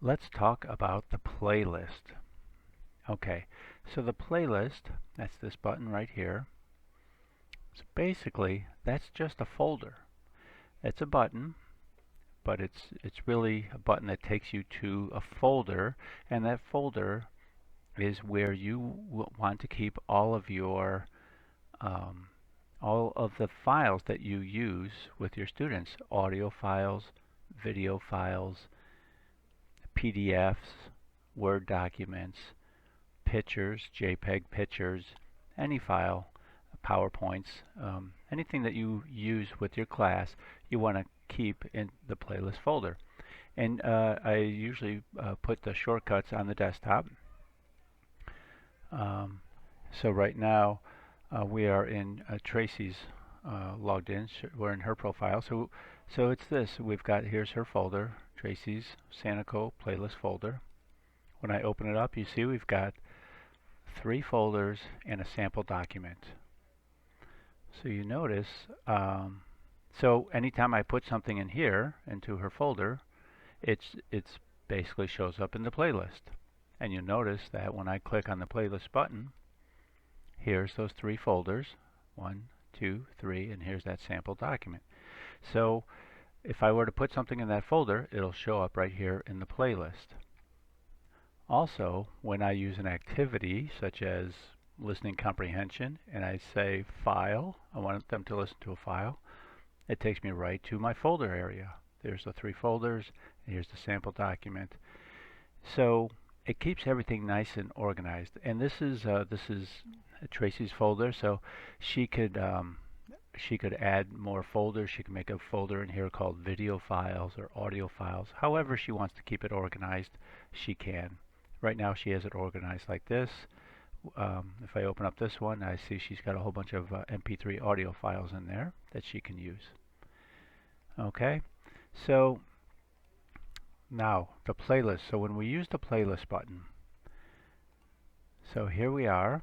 Let's talk about the playlist. Okay, so the playlist, that's this button right here. So basically, that's just a folder. It's a button, but it's really a button that takes you to a folder, and that folder is where you want to keep um, all of the files that you use with your students: audio files, video files, PDFs, Word documents, pictures, JPEG pictures, any file, PowerPoints, anything that you use with your class, you want to keep in the playlist folder. And I usually put the shortcuts on the desktop. Um, so right now we are in Tracy's logged in. We're in her profile. So it's this. We've got, here's her folder, Tracy's Sanico playlist folder. When I open it up, you see we've got 3 folders and a sample document. So you notice, so anytime I put something in here into her folder, it's basically shows up in the playlist. And you notice that when I click on the playlist button, here's those 3 folders, 1, 2, 3, and here's that sample document. So if I were to put something in that folder, it'll show up right here in the playlist. Also, when I use an activity such as listening comprehension and I say file, I want them to listen to a file, it takes me right to my folder area. There's the 3 folders, and here's the sample document. So it keeps everything nice and organized. And this is Tracy's folder, so she could add more folders. She can make a folder in here called video files or audio files. However she wants to keep it organized, she can. Right now she has it organized like this. If I open up this one, I see she's got a whole bunch of MP3 audio files in there that she can use. Okay, so now the playlist. So when we use the playlist button, so here we are,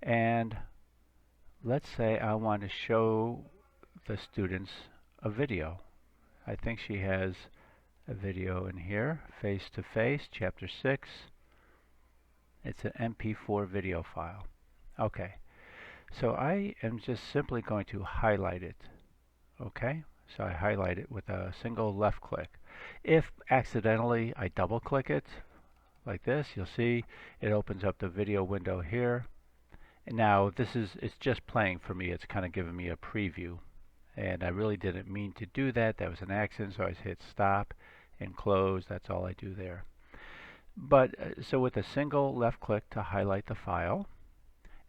and let's say I want to show the students a video. I think she has a video in here, Face to Face, Chapter 6. It's an MP4 video file. Okay, so I am just simply going to highlight it. Okay, so I highlight it with a single left click. If accidentally I double click it like this, you'll see it opens up the video window here. And now it's just playing for me. It's kind of giving me a preview. And I really didn't mean to do that. That was an accident, so I hit stop and close. That's all I do there. But so with a single left click to highlight the file,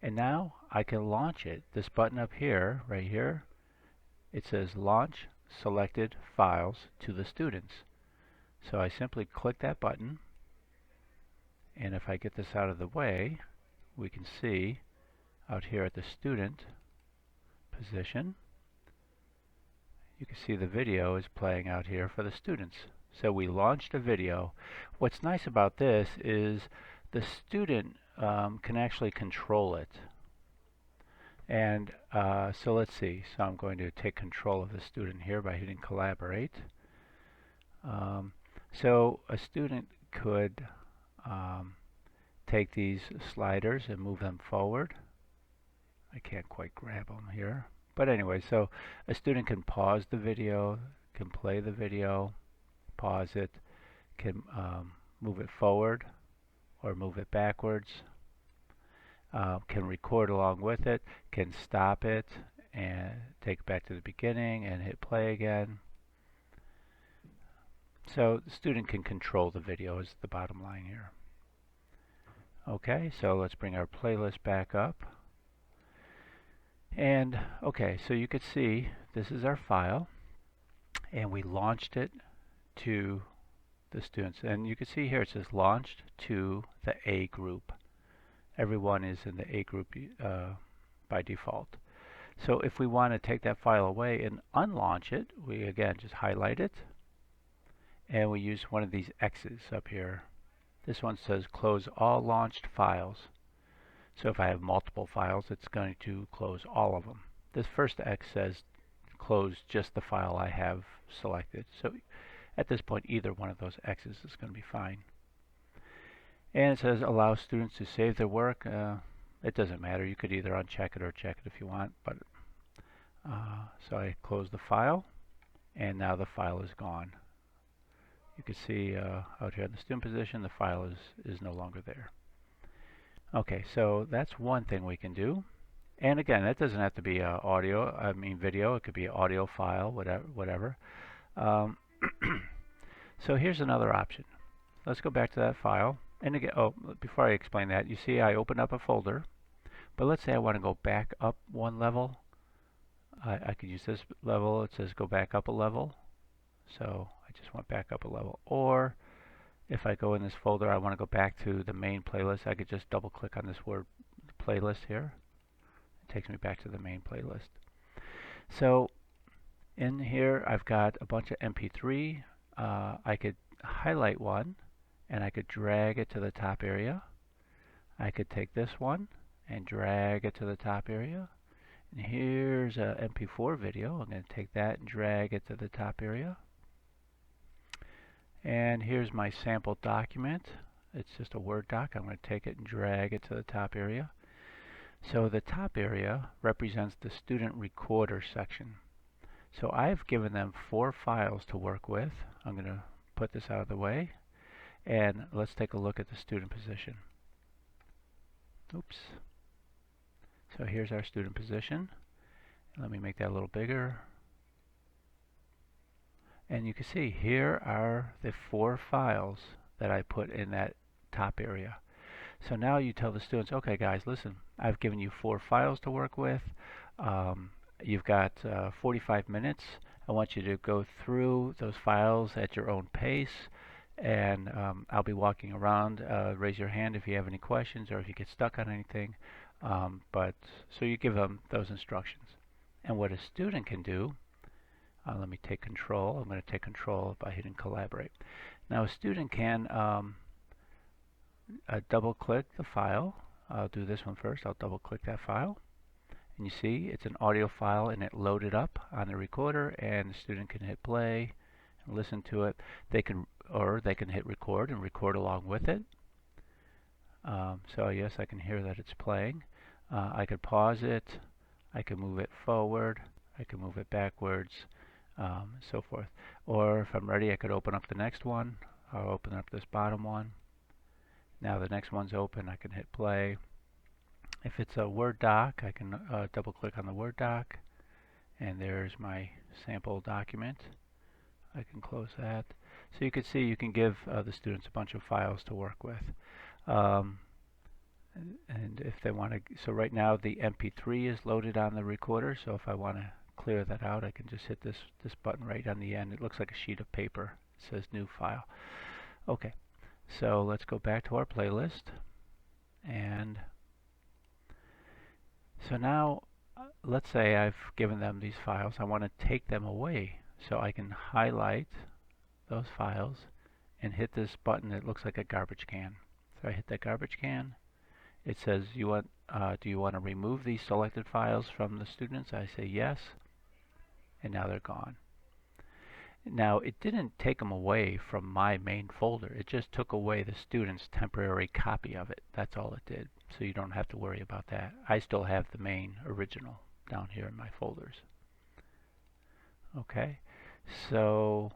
and now I can launch it. This button up here, right here, it says launch selected files to the students. So I simply click that button, and if I get this out of the way, we can see out here at the student position, you can see the video is playing out here for the students. So we launched a video. What's nice about this is the student can actually control it. And so let's see. So I'm going to take control of the student here by hitting collaborate. So a student could take these sliders and move them forward. I can't quite grab them here. But anyway, so a student can pause the video, can play the video, pause it, can move it forward or move it backwards, can record along with it, can stop it and take it back to the beginning and hit play again. So the student can control the video is the bottom line here. Okay, so let's bring our playlist back up. And okay, so you could see this is our file, and we launched it to the students. And you can see here it says launched to the A group. Everyone is in the A group by default. So if we want to take that file away and unlaunch it, we again just highlight it, and we use one of these X's up here. This one says close all launched files. So if I have multiple files, it's going to close all of them. This first X says close just the file I have selected. So At this point, either one of those X's is going to be fine. And it says allow students to save their work. It doesn't matter. You could either uncheck it or check it if you want. But so I close the file, and now the file is gone. You can see out here in the student position, the file is no longer there. Okay, so that's one thing we can do. And again, that doesn't have to be video. It could be audio file, whatever. So here's another option. Let's go back to that file. And again, before I explain that, you see I opened up a folder. But let's say I want to go back up one level. I could use this level. It says go back up a level. So I just went back up a level. Or if I go in this folder, I want to go back to the main playlist. I could just double click on this word playlist here. It takes me back to the main playlist. So in here I've got a bunch of MP3. I could highlight one and I could drag it to the top area. I could take this one and drag it to the top area. And here's a MP4 video. I'm going to take that and drag it to the top area. And here's my sample document. It's just a Word doc. I'm going to take it and drag it to the top area. So the top area represents the student recorder section. So I've given them 4 files to work with. I'm going to put this out of the way. And let's take a look at the student position. Oops. So here's our student position. Let me make that a little bigger. And you can see here are the 4 files that I put in that top area. So now you tell the students, okay guys, listen, I've given you 4 files to work with. You've got 45 minutes. I want you to go through those files at your own pace, and I'll be walking around. Raise your hand if you have any questions or if you get stuck on anything. So you give them those instructions. And what a student can do, let me take control. I'm going to take control by hitting collaborate. Now a student can double click the file. I'll do this one first. I'll double click that file. And you see it's an audio file and it loaded up on the recorder, and the student can hit play and listen to it. They can hit record and record along with it. So yes, I can hear that it's playing. I could pause it. I can move it forward. I can move it backwards. So forth. Or if I'm ready, I could open up the next one. I'll open up this bottom one. Now the next one's open. I can hit play. If it's a Word doc, I can double click on the Word doc, and there's my sample document. I can close that. So you can see you can give the students a bunch of files to work with. And if they want to, so right now the MP3 is loaded on the recorder, so if I want to clear that out, I can just hit this button right on the end. It looks like a sheet of paper. It says new file. Okay, so let's go back to our playlist. And so now let's say I've given them these files. I want to take them away, so I can highlight those files and hit this button that looks like a garbage can. So I hit that garbage can. It says do you want to remove these selected files from the students? I say yes, and now they're gone. Now it didn't take them away from my main folder. It just took away the student's temporary copy of it. That's all it did. So you don't have to worry about that. I still have the main original down here in my folders. Okay, so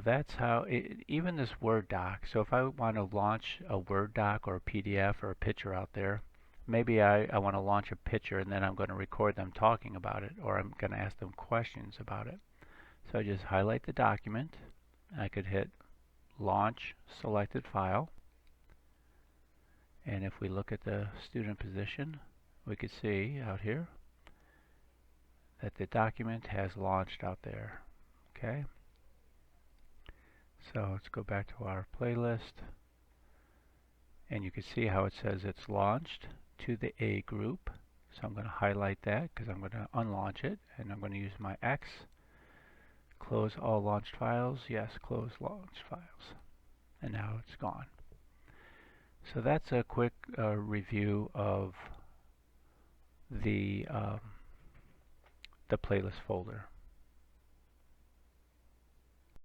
that's how, even this Word doc, so if I want to launch a Word doc or a PDF or a picture out there, maybe I want to launch a picture and then I'm going to record them talking about it, or I'm going to ask them questions about it. So I just highlight the document. I could hit launch selected file. And if we look at the student position, we could see out here that the document has launched out there. Okay. So let's go back to our playlist, and you can see how it says it's launched to the A group. So I'm going to highlight that because I'm going to unlaunch it, and I'm going to use my X. Close all launched files. Yes, close launched files. And now it's gone. So that's a quick review of the playlist folder.